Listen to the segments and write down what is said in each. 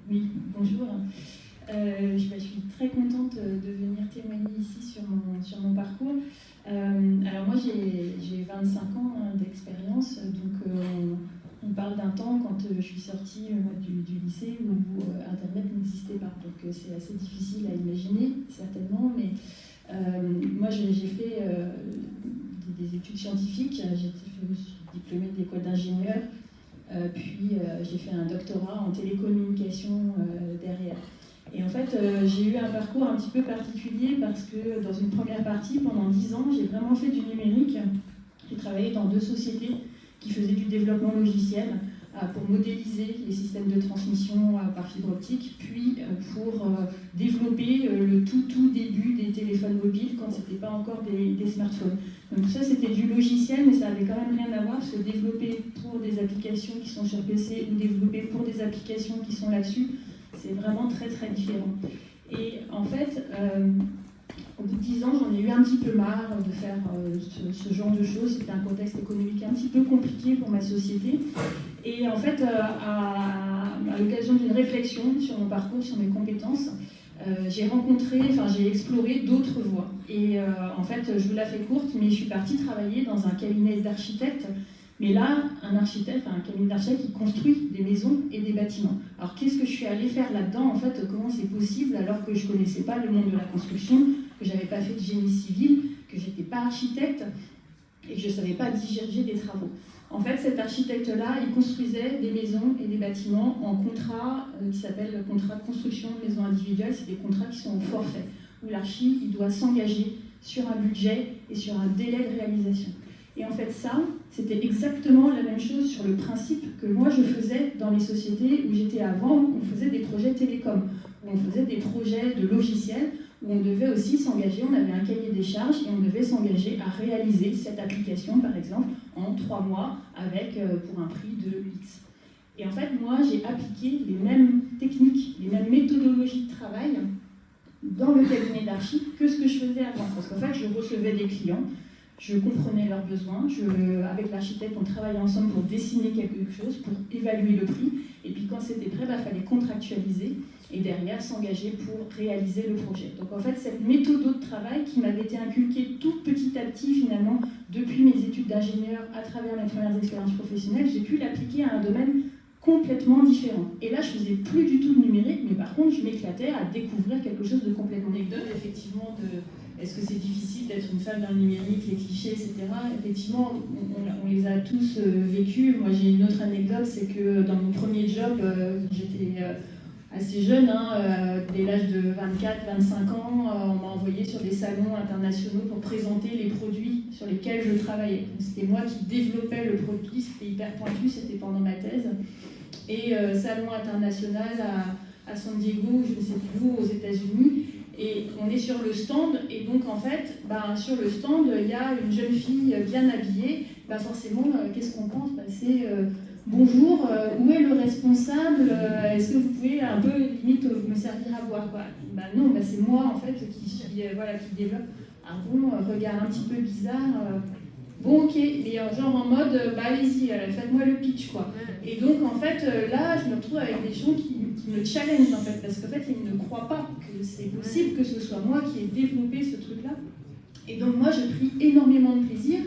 Oui, bonjour. Je suis très contente de venir témoigner ici sur mon parcours. Alors moi j'ai 25 ans d'expérience, donc on parle d'un temps quand je suis sortie du lycée où Internet n'existait pas. Donc c'est assez difficile à imaginer, certainement, mais moi j'ai fait des études scientifiques, j'ai diplômée de l'école d'ingénieur. Puis j'ai fait un doctorat en télécommunication derrière. Et en fait, j'ai eu un parcours un petit peu particulier parce que dans une première partie, pendant 10 ans, j'ai vraiment fait du numérique. J'ai travaillé dans 2 sociétés qui faisaient du développement logiciel pour modéliser les systèmes de transmission par fibre optique, puis pour développer le tout début des téléphones mobiles quand ce n'était pas encore des smartphones. Donc ça c'était du logiciel, mais ça avait quand même rien à voir, parce que développer pour des applications qui sont sur PC ou développer pour des applications qui sont là-dessus, c'est vraiment très différent. Et en fait, au bout de 10 ans, j'en ai eu un petit peu marre de faire ce genre de choses. C'était un contexte économique un petit peu compliqué pour ma société. Et en fait, à l'occasion d'une réflexion sur mon parcours, sur mes compétences, j'ai exploré d'autres voies. Et en fait, je vous la fais courte, mais je suis partie travailler dans un cabinet d'architectes. Mais là, un cabinet d'architectes qui construit des maisons et des bâtiments. Alors qu'est-ce que je suis allée faire là-dedans? En fait, comment c'est possible alors que je ne connaissais pas le monde de la construction, que je n'avais pas fait de génie civil, que je n'étais pas architecte et que je ne savais pas diriger des travaux. En fait, cet architecte-là, il construisait des maisons et des bâtiments en contrat qui s'appelle le contrat de construction de maisons individuelles. C'est des contrats qui sont au forfait, où l'archi il doit s'engager sur un budget et sur un délai de réalisation. Et en fait, ça, c'était exactement la même chose sur le principe que moi je faisais dans les sociétés où j'étais avant. On faisait des projets télécoms, où on faisait des projets de logiciels, où on devait aussi s'engager, on avait un cahier des charges et on devait s'engager à réaliser cette application, par exemple, en 3 mois, avec pour un prix de X. Et en fait, moi, j'ai appliqué les mêmes techniques, les mêmes méthodologies de travail dans le cabinet d'archi que ce que je faisais avant. Parce qu'en fait, je recevais des clients, je comprenais leurs besoins, avec l'architecte, on travaillait ensemble pour dessiner quelque chose, pour évaluer le prix, et puis quand c'était prêt, il fallait contractualiser, et derrière s'engager pour réaliser le projet. Donc en fait, cette méthode de travail qui m'avait été inculquée tout petit à petit finalement, depuis mes études d'ingénieur, à travers mes premières expériences professionnelles, j'ai pu l'appliquer à un domaine complètement différent. Et là, je faisais plus du tout de numérique, mais par contre, je m'éclatais à découvrir quelque chose de complètement anecdote, effectivement, est-ce que c'est difficile d'être une femme dans le numérique, les clichés, etc. Effectivement, on les a tous vécus. Moi, j'ai une autre anecdote, c'est que dans mon premier job, j'étais assez jeune, dès l'âge de 24-25 ans, on m'a envoyé sur des salons internationaux pour présenter les produits sur lesquels je travaillais. C'était moi qui développais le produit, c'était hyper pointu, c'était pendant ma thèse. Et salon international à San Diego, je ne sais plus où, aux États-Unis. Et on est sur le stand, et donc en fait, sur le stand, il y a une jeune fille bien habillée. Forcément, qu'est-ce qu'on pense? C'est bonjour, où est le responsable? Est-ce que vous pouvez un peu, limite, me servir à boire, quoi? Non, c'est moi en fait qui développe. Ah bon, regard un petit peu bizarre. Bon, ok, mais genre en mode, allez-y, faites-moi le pitch, quoi. Et donc, en fait, là, je me retrouve avec des gens qui me challengent, en fait, parce qu'en fait, ils ne croient pas que c'est possible que ce soit moi qui ai développé ce truc-là. Et donc, moi, j'ai pris énormément de plaisir,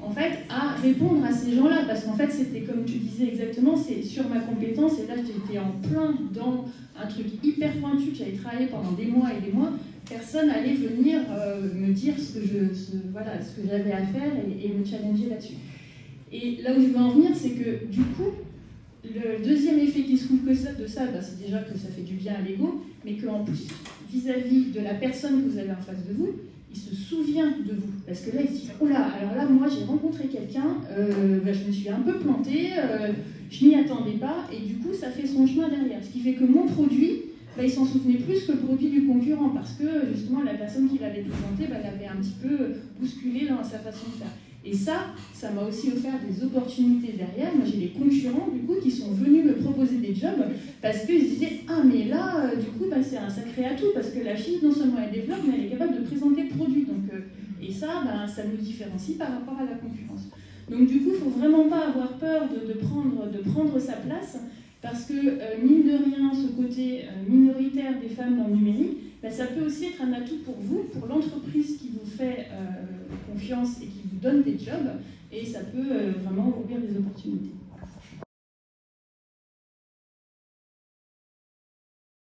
en fait, à répondre à ces gens-là, parce qu'en fait, c'était, comme tu disais exactement, c'est sur ma compétence, et là, j'étais en plein dans un truc hyper pointu que j'avais travaillé pendant des mois et des mois. Personne allait venir me dire ce que j'avais à faire et me challenger là-dessus. Et là où je veux en venir, c'est que du coup, le deuxième effet qui se trouve de ça, c'est déjà que ça fait du bien à l'ego, mais qu'en plus, vis-à-vis de la personne que vous avez en face de vous, il se souvient de vous. Parce que là, il se dit, oh là, alors là, moi, j'ai rencontré quelqu'un, je me suis un peu plantée, je m'y attendais pas, et du coup, ça fait son chemin derrière. Ce qui fait que mon produit, il s'en souvenait plus que le produit du concurrent, parce que justement la personne qui l'avait présenté l'avait un petit peu bousculé dans sa façon de faire. Et ça m'a aussi offert des opportunités derrière. Moi j'ai des concurrents du coup qui sont venus me proposer des jobs parce qu'ils se disaient ah mais là du coup c'est un sacré atout parce que la fille non seulement elle développe mais elle est capable de présenter le produit. Donc, et ça nous différencie par rapport à la concurrence. Donc du coup il ne faut vraiment pas avoir peur de prendre sa place. Parce que, mine de rien, ce côté minoritaire des femmes dans le numérique, ben, ça peut aussi être un atout pour vous, pour l'entreprise qui vous fait confiance et qui vous donne des jobs, et ça peut vraiment ouvrir des opportunités.